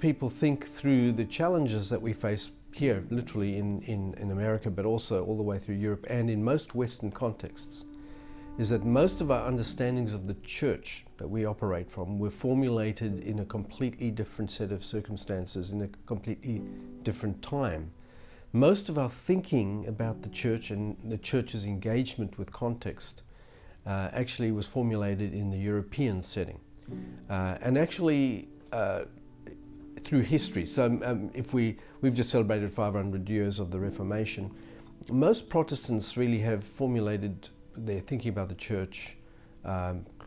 people think through the challenges that we face here, literally in America, but also all the way through Europe and in most Western contexts, is that most of our understandings of the church that we operate from were formulated in a completely different set of circumstances, in a completely different time. Most of our thinking about the church and the church's engagement with context actually was formulated in the European setting. And actually through history. So we've just celebrated 500 years of the Reformation. Most Protestants really have formulated their thinking about the church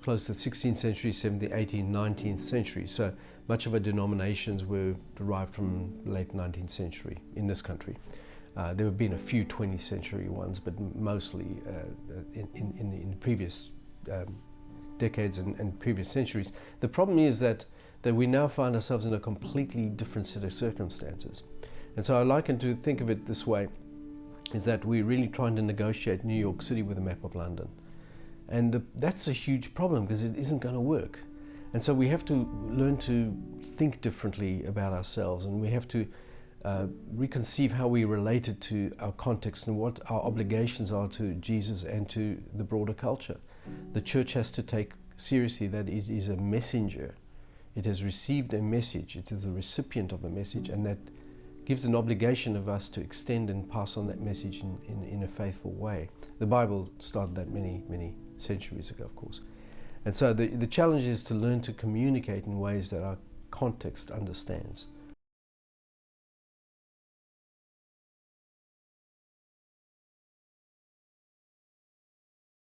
close to the 16th century, 17th, 18th, 19th century. So much of our denominations were derived from the late 19th century in this country. There have been a few 20th century ones, but mostly in previous decades and previous centuries. The problem is that we now find ourselves in a completely different set of circumstances. And so I liken to think of it this way, is that we're really trying to negotiate New York City with a map of London. And that's a huge problem because it isn't going to work. And so we have to learn to think differently about ourselves, and we have to reconceive how we related to our context and what our obligations are to Jesus and to the broader culture. The church has to take seriously that it is a messenger. It has received a message. It is a recipient of a message, and that gives an obligation of us to extend and pass on that message in a faithful way. The Bible started that many, many centuries ago, of course. And so the challenge is to learn to communicate in ways that our context understands.